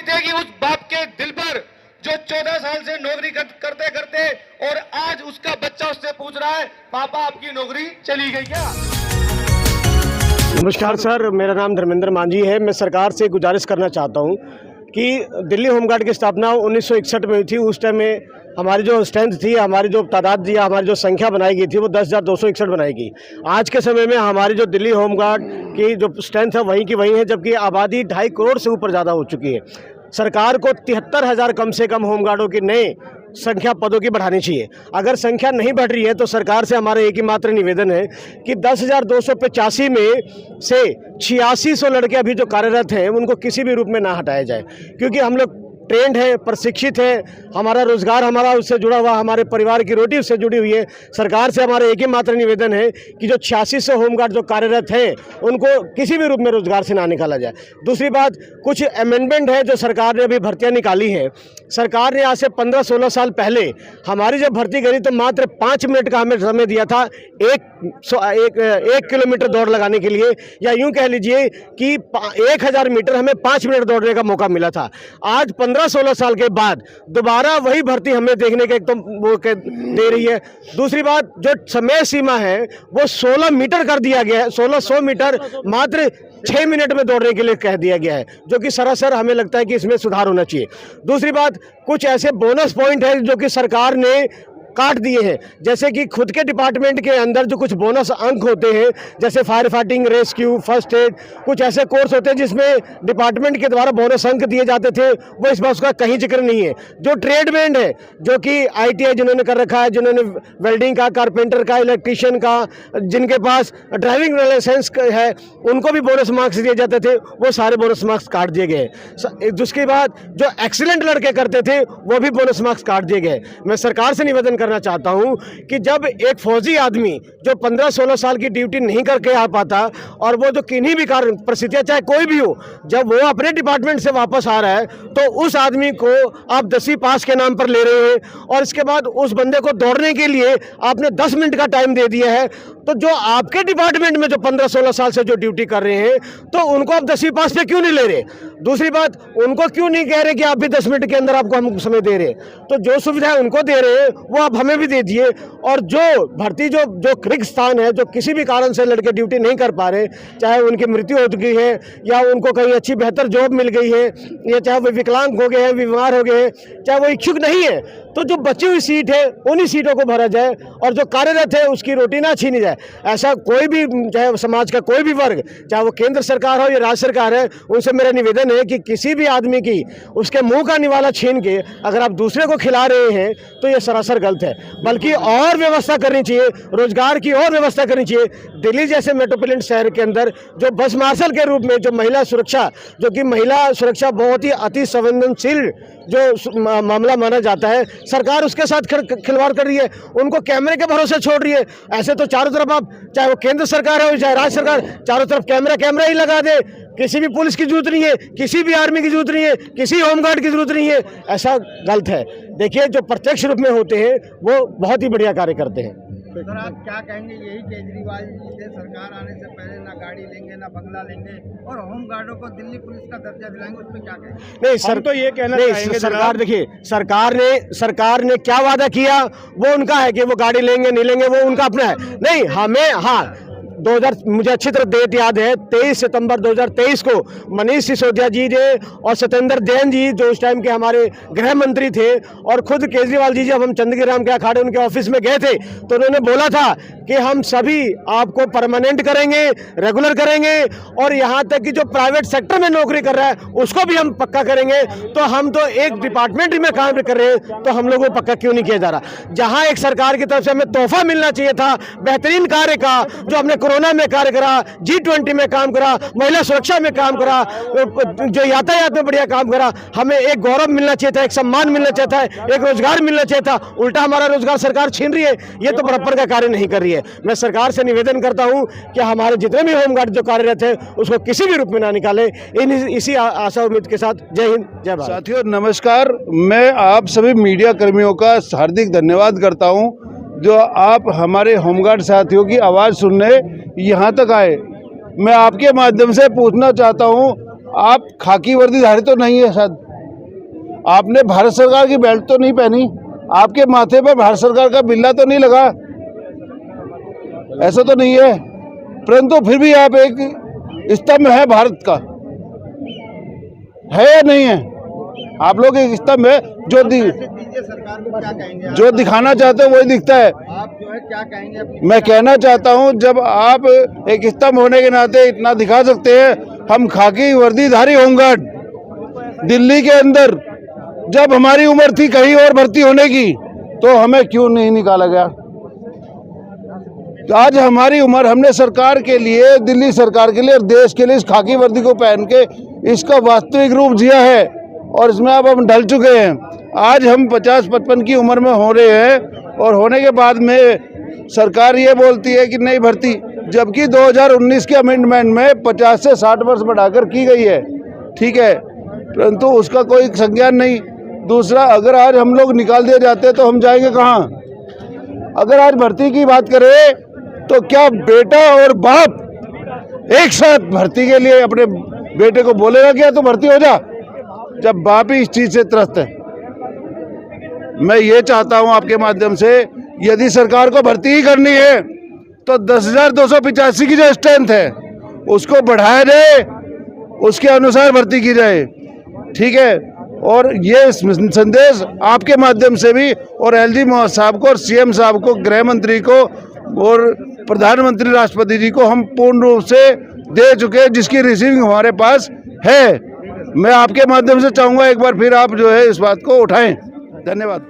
बीतेगी उस बाप के दिल पर जो 14 साल से नौकरी करते करते और आज उसका बच्चा उससे पूछ रहा है, पापा आपकी नौकरी चली गई क्या? नमस्कार सर, मेरा नाम धर्मेंद्र मांझी है। मैं सरकार से गुजारिश करना चाहता हूं कि दिल्ली होमगार्ड की स्थापना 1961 में हुई थी। उस टाइम में हमारी जो स्ट्रेंथ थी, हमारी जो तादाद थी, हमारी जो संख्या बनाई गई थी वो 10,261 बनाई गई। आज के समय में हमारी जो दिल्ली होमगार्ड की जो स्ट्रेंथ है वहीं की वहीं है, जबकि आबादी 2.5 करोड़ से ऊपर ज़्यादा हो चुकी है। सरकार को 73,000 कम से कम होमगार्डों की नए संख्या पदों की बढ़ानी चाहिए। अगर संख्या नहीं बढ़ रही है तो सरकार से हमारा एक ही मात्र निवेदन है कि 10,285 में से 8600 लड़के अभी जो कार्यरत हैं उनको किसी भी रूप में ना हटाया जाए, क्योंकि हम लोग ट्रेंड है, प्रशिक्षित है, हमारा रोजगार हमारा उससे जुड़ा हुआ, हमारे परिवार की रोटी उससे जुड़ी हुई है। सरकार से हमारा एक ही मात्र निवेदन है कि जो 8600 होमगार्ड जो कार्यरत हैं उनको किसी भी रूप में रोजगार से ना निकाला जाए। दूसरी बात, कुछ अमेंडमेंट है जो सरकार ने अभी भर्तियां निकाली हैं। सरकार ने आज से 15-16 साल पहले हमारी जब भर्ती करी तो मात्र 5 मिनट का हमें समय दिया था एक किलोमीटर दौड़ लगाने के लिए, या यूं कह लीजिए कि 1000 मीटर हमें 5 मिनट दौड़ने का मौका मिला था। आज 15-16 साल के बाद दोबारा वही भर्ती हमें देखने के वो दे रही है। दूसरी बात, जो समय सीमा है वो 16 मीटर कर दिया गया है। 1600 मीटर मात्र 6 मिनट में दौड़ने के लिए कह दिया गया है, जो कि सरासर हमें लगता है कि इसमें सुधार होना चाहिए। दूसरी बात, कुछ ऐसे बोनस पॉइंट है जो कि सरकार ने काट दिए हैं, जैसे कि खुद के डिपार्टमेंट के अंदर जो कुछ बोनस अंक होते हैं, जैसे fire fighting, rescue, first aid, कुछ ऐसे कोर्स होते हैं जिसमें डिपार्टमेंट के द्वारा बोनस अंक दिए जाते थे, वो इस बार उसका कहीं जिक्र नहीं है। जो ट्रेडमैन है, जो कि ITI जिन्होंने कर रखा है, जिन्होंने वेल्डिंग का, कारपेंटर का, इलेक्ट्रीशियन का, जिनके पास ड्राइविंग लाइसेंस है, उनको भी बोनस मार्क्स दिए जाते थे, वो सारे बोनस मार्क्स काट दिए गए। उसके बाद जो एक्सीलेंट लड़के करते थे वो भी बोनस मार्क्स काट दिए गए। मैं सरकार से निवेदन करना चाहता हूं कि जब एक फौजी आदमी जो 15-16 साल की ड्यूटी नहीं करके आ पाता और वो जो किन्हीं भी कारण परिस्थितियां चाहे कोई भी हो, जब वो अपने डिपार्टमेंट से वापस आ रहा है तो उस आदमी को आप 10वीं पास के नाम पर ले रहे हैं और इसके बाद उस बंदे को दौड़ने के लिए आपने 10 मिनट का टाइम दे दिया है। तो जो आपके डिपार्टमेंट में जो 15-16 साल से जो ड्यूटी कर रहे हैं तो उनको आप 10वीं पास पे क्यों नहीं ले रहे? दूसरी बात, उनको क्यों नहीं कह रहे कि आप भी 10 मिनट के अंदर आपको हम समय दे रहे? तो जो सुविधा उनको दे रहे हैं वो आप हमें भी दे दिए। और जो भर्ती जो रिक्त स्थान है, जो किसी भी कारण से लड़के ड्यूटी नहीं कर पा रहे, चाहे उनकी मृत्यु हो गई है या उनको कहीं अच्छी बेहतर जॉब मिल गई है, या चाहे वो विकलांग हो गए हैं, बीमार हो गए हैं, चाहे वो इच्छुक नहीं है, तो जो बची हुई सीट है उन्हीं सीटों को भरा जाए और जो कार्यरत है उसकी रोटी ना छीनी जाए। ऐसा कोई भी, चाहे समाज का कोई भी वर्ग, चाहे वो केंद्र सरकार हो या राज्य सरकार है, उनसे मेरा निवेदन है कि किसी भी आदमी की उसके मुंह का निवाला छीन के अगर आप दूसरे को खिला रहे हैं तो ये सरासर गलत है। बल्कि और व्यवस्था करनी चाहिए, रोजगार की और व्यवस्था करनी चाहिए। दिल्ली जैसे मेट्रोपॉलिटन शहर के अंदर जो बस मार्शल के रूप में जो महिला सुरक्षा, जो कि महिला सुरक्षा बहुत ही अति संवेदनशील जो मामला माना जाता है, सरकार उसके साथ खिलवाड़ कर रही है, उनको कैमरे के भरोसे छोड़ रही है। ऐसे तो चारों तरफ आप, चाहे वो केंद्र सरकार हो चाहे राज्य सरकार, चारों तरफ कैमरा ही लगा दे, किसी भी पुलिस की जरूरत नहीं है, किसी भी आर्मी की जरूरत नहीं है, किसी होमगार्ड की जरूरत नहीं है। ऐसा गलत है। देखिए, जो प्रत्यक्ष रूप में होते हैं वो बहुत ही बढ़िया कार्य करते हैं। सर, आप क्या कहेंगे? यही केजरीवाल जी से सरकार आने से पहले ना गाड़ी लेंगे ना बंगला लेंगे और होमगार्डों को दिल्ली पुलिस का दर्जा दिलाएंगे, उस पर क्या कहेंगे? नहीं सर, तो ये कहना चाहेंगे सरकार, देखिए सरकार ने क्या वादा किया वो उनका है कि वो गाड़ी लेंगे नहीं लेंगे वो उनका अपना है। नहीं, हमें, हाँ, मुझे अच्छी तरह डेट याद है, 23 सितंबर 2023 को मनीष सिसोदिया जी ने और सत्येंद्र जैन जी जो उस टाइम के हमारे गृह मंत्री थे और खुद केजरीवाल जी जब हम चंद्रगिरी राम के अखाड़े उनके ऑफिस में गए थे तो उन्होंने बोला था कि हम सभी आपको परमानेंट करेंगे, रेगुलर करेंगे और यहाँ तक कि जो प्राइवेट सेक्टर में नौकरी कर रहा है उसको भी हम पक्का करेंगे। तो हम तो एक डिपार्टमेंट में काम कर रहे हैं, तो हम लोगों को पक्का क्यों नहीं किया जा रहा? जहाँ एक सरकार की तरफ से हमें तोहफा मिलना चाहिए था बेहतरीन कार्य का, जो हमने कोरोना में कार्य करा, G20 में काम करा, महिला सुरक्षा में काम करा, जो यातायात में बढ़िया काम करा, हमें एक गौरव मिलना चाहिए था, एक सम्मान मिलना चाहिए था, एक रोजगार मिलना चाहिए था। उल्टा हमारा रोजगार सरकार छीन रही है, ये तो बराबर का कार्य नहीं कर रही है। मैं सरकार से निवेदन करता हूं कि हमारे जितने भी होमगार्ड जो कार्यरत है उसको किसी भी रूप में ना निकाले। इसी आशा उम्मीद के साथ जय हिंद, जय भारत। साथियों नमस्कार, मैं आप सभी मीडिया कर्मियों का हार्दिक धन्यवाद करता हूं जो आप हमारे होमगार्ड साथियों की आवाज़ सुनने यहाँ तक आए। मैं आपके माध्यम से पूछना चाहता हूँ, आप खाकी वर्दी धारी तो नहीं है शायद? आपने भारत सरकार की बेल्ट तो नहीं पहनी, आपके माथे पर भारत सरकार का बिल्ला तो नहीं लगा, ऐसा तो नहीं है। परंतु फिर भी आप एक स्तंभ है भारत का, है या नहीं है? आप लोग एक स्तंभ है दीजिए सरकार को, क्या कहेंगे जो दिखाना चाहते हो वही दिखता है। आप जो है क्या कहेंगे अपनी? मैं कहना चाहता हूं, जब आप एक स्तंभ होने के नाते इतना दिखा सकते हैं, हम खाकी वर्दीधारी होमगार्ड दिल्ली के अंदर जब हमारी उम्र थी कहीं और भर्ती होने की, तो हमें क्यों नहीं निकाला गया? तो आज हमारी उम्र, हमने सरकार के लिए, दिल्ली सरकार के लिए और देश के लिए इस खाकी वर्दी को पहन के इसका वास्तविक रूप जिया है और इसमें अब हम ढल चुके हैं। आज हम 50-55 की उम्र में हो रहे हैं और होने के बाद में सरकार ये बोलती है कि नहीं भर्ती, जबकि 2019 के अमेंडमेंट में 50 से 60 वर्ष बढ़ाकर की गई है, ठीक है, परंतु उसका कोई संज्ञान नहीं। दूसरा, अगर आज हम लोग निकाल दिए जाते तो हम जाएंगे कहाँ? अगर आज भर्ती की बात करें तो क्या बेटा और बाप एक साथ भर्ती के लिए अपने बेटे को बोलेगा क्या तो भर्ती हो जा, जब बाप ही इस चीज से त्रस्त है? मैं ये चाहता हूं आपके माध्यम से, यदि सरकार को भर्ती ही करनी है तो 10,285 की जो स्ट्रेंथ है उसको बढ़ाया जाए, उसके अनुसार भर्ती की जाए, ठीक है। और ये संदेश आपके माध्यम से भी, और एलजी साहब को और सीएम साहब को, गृह मंत्री को और प्रधानमंत्री राष्ट्रपति जी को हम पूर्ण रूप से दे चुके हैं, जिसकी रिसीविंग हमारे पास है। मैं आपके माध्यम से चाहूँगा एक बार फिर आप जो है इस बात को उठाएं। धन्यवाद।